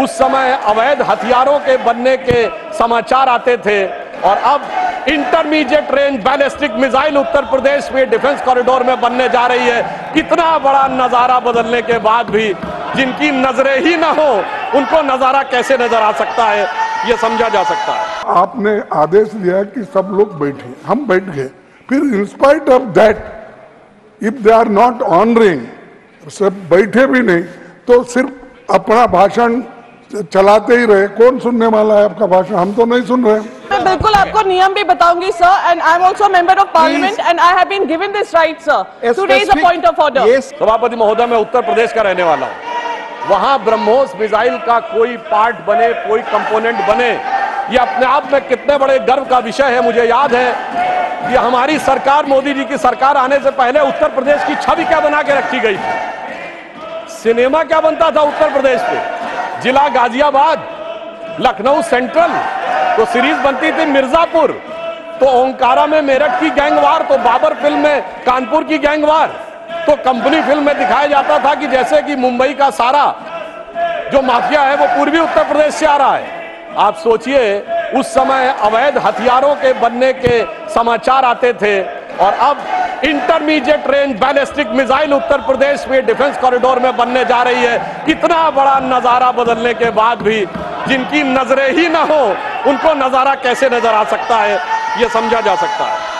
उस समय अवैध हथियारों के बनने के समाचार आते थे और अब intermediate range ballistic missile Uttar Pradesh में डिफेंस कॉरिडोर में बनने जा रही है। कितना बड़ा नजारा बदलने के बाद भी जिनकी नजरें ही ना हो उनको नजारा कैसे नजर आ सकता है, ये समझा जा सकता है। आपने आदेश दिया कि सब लोग बैठे, हम बैठ गए। फिर in spite of that if they are not honouring, सब बैठे भी नहीं तो सिर्फ अपना भाषण चलाते ही रहे। कौन सुनने वाला है आपका भाषण? हम तो नहीं सुन रहे। मैं बिल्कुल आपको नियम भी बताऊंगी sir, and I am also member of Parliament and I have been given this right sir to raise a point of order. सभापति महोदय, मैं उत्तर प्रदेश का रहने वाला हूं। वहां ब्रह्मोस मिसाइल का कोई पार्ट बने, कोई कंपोनेंट बने, ये अपने आप में कितने बड़े गर्व का विषय है। मुझे याद है कि हमारी सरकार, मोदी जी की सरकार आने से पहले उत्तर प्रदेश की छवि क्या बना के रखी गई थी। सिनेमा क्या बनता था उत्तर प्रदेश पे, जिला गाजियाबाद, लखनऊ सेंट्रल, तो सीरीज बनती थी मिर्जापुर, तो ओंकारा में मेरठ की गैंगवार, तो बाबर फिल्म में कानपुर की गैंगवार, तो कंपनी फिल्म में दिखाया जाता था कि जैसे कि मुंबई का सारा जो माफिया है वो पूर्वी उत्तर प्रदेश से आ रहा है। आप सोचिए, उस समय अवैध हथियारों के बनने के समाचार आते थे और अब intermediate range ballistic missile Uttar Pradesh में डिफेंस कॉरिडोर में बनने जा रही है। कितना बड़ा नजारा बदलने के बाद भी जिनकी नजरें ही ना हो उनको नजारा कैसे नजर आ सकता है, यह समझा जा सकता है।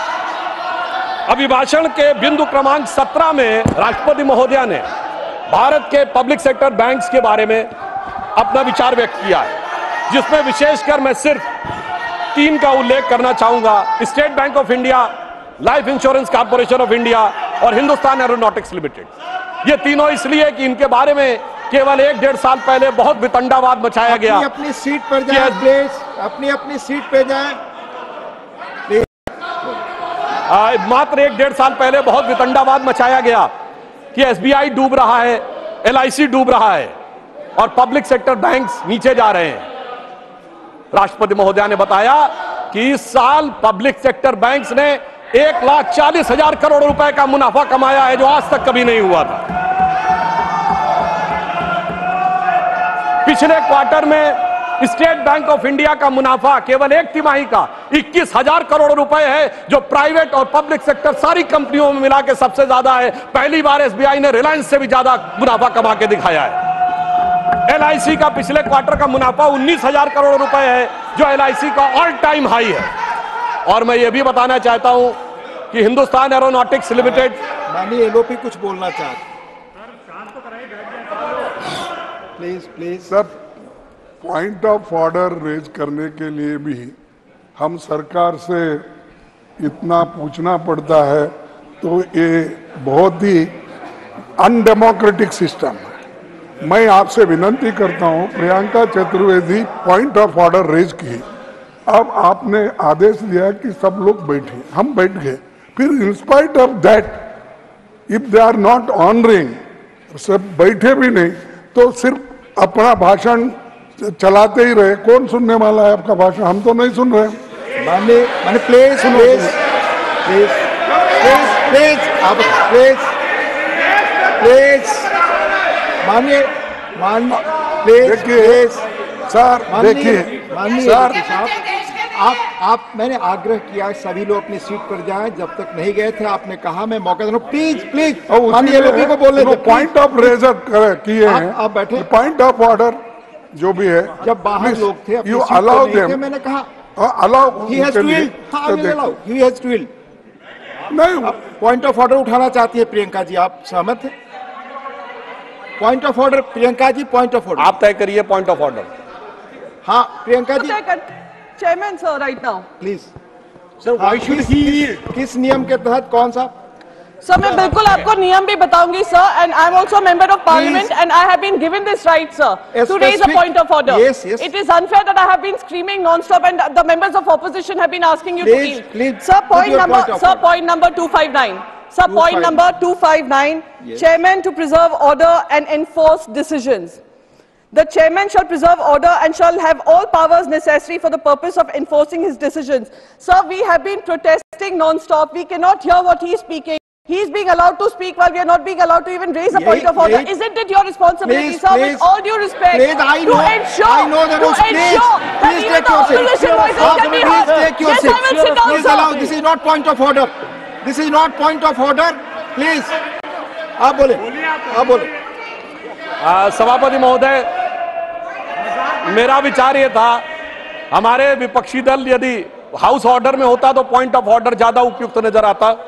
अभिभाषण के बिंदु क्रमांक 17 में राष्ट्रपति महोदया ने भारत के पब्लिक सेक्टर बैंक्स के बारे में अपना विचार व्यक्त किया है, जिसमें विशेषकर मैं सिर्फ 3 का उल्लेख करना चाहूंगा। State bank of India, life insurance corporation of India और हिंदुस्तान एरोनॉटिक्स लिमिटेड। ये तीनों इसलिए कि इनके बारे में केवल 1-1.5 साल पहले बहुत वितंडावाद मचाया गया। अपनी सीट पर जाएं प्लीज, अपनी सीट पे जाएं। मात्र 1-1.5 साल पहले बहुत वितंडावाद मचाया गया कि एसबीआई डूब रहा है, एलआईसी डूब रहा है और पब्लिक सेक्टर बैंक्स नीचे जा रहे हैं। राष्ट्रपति महोदया ने बताया कि इस साल पब्लिक सेक्टर बैंक्स ने 1,40,000 करोड़ रुपए का मुनाफा कमाया है, जो आज तक कभी नहीं हुआ था। पिछले क्वार्टर में स्टेट बैंक ऑफ इंडिया का मुनाफा केवल 1 तिमाही का 21,000 करोड़ रुपए है, जो प्राइवेट और पब्लिक सेक्टर सारी कंपनियों में मिला के सबसे ज्यादा है। पहली बार एसबीआई ने रिलायंस से भी ज्यादा मुनाफा कमा के दिखाया है। एलआईसी का पिछले क्वार्टर का मुनाफा 19,000 करोड़ रुपए है, जो एलआईसी का ऑल टाइम हाई है। और मैं ये भी बताना चाहता हूं कि हिंदुस्तान एरोनॉटिक्स लिमिटेड, माननीय एलओपी कुछ बोलना चाहते please. Sir, point of order raise करने के लिए भी हम सरकार से इतना पूछना पड़ता है, तो ये बहुत ही अनडेमोक्रेटिक सिस्टम है। मैं आपसे विनती करता हूं, Priyanka Chaturvedi point of order raise की। अब आपने आदेश दिया कि सब लोग बैठे, हम बैठ गए। फिर in spite of that if they are not honouring, सब बैठे भी नहीं तो सिर्फ अपना भाषण चलाते ही रहे। कौन सुनने वाला है आपका भाषण? हम तो नहीं सुन रहे। माननीय प्लीज देखिए सर, देखिए सर, आप मैंने आग्रह किया सभी लोग अपनी सीट पर जाएं। जब तक नहीं गए थे आपने कहा मैं मौका दूं। प्लीज माननीय एलओपी को बोलने दो। पॉइंट ऑफ रेजर किए हैं, आप बैठे। पॉइंट ऑफ ऑर्डर जो भी है, जब बाहर लोग थे यू अलाउ देम, मैंने कहा allow he has to yield. नहीं, पॉइंट ऑफ ऑर्डर उठाना चाहती है प्रियंका जी, आप सहमत हैं? Point of order Priyanka ji, point of order आप तय करिए पॉइंट ऑफ ऑर्डर। हाँ Priyanka ji, chairman sir, right now please sir. Why should he, किस नियम के तहत, कौन सा? सर, मैं बिल्कुल आपको नियम भी बताऊंगी sir, and I am also member of Parliament and I have been given this right sir to raise a point of order. Yes. It is unfair that I have been screaming non-stop and the members of opposition have been asking you to yield. Please, Sir, point number 259. Sir, point number 259. Yes. Chairman to preserve order and enforce decisions. The chairman shall preserve order and shall have all powers necessary for the purpose of enforcing his decisions. Sir, we have been protesting non-stop. We cannot hear what he is speaking. He is being allowed to speak while we are not being allowed to even raise a point of order. Isn't it your responsibility, sir, with all due respect, to ensure that even the opposition voices can be heard? Yes, I will sit down, sir. This is not point of order. This is not point of order. Please. आप बोले. सभापति महोदय, मेरा विचार ये था, हमारे विपक्षी दल यदि हाउस ऑर्डर में होता तो पॉइंट ऑफ ऑर्डर ज्यादा उपयुक्त नजर आता।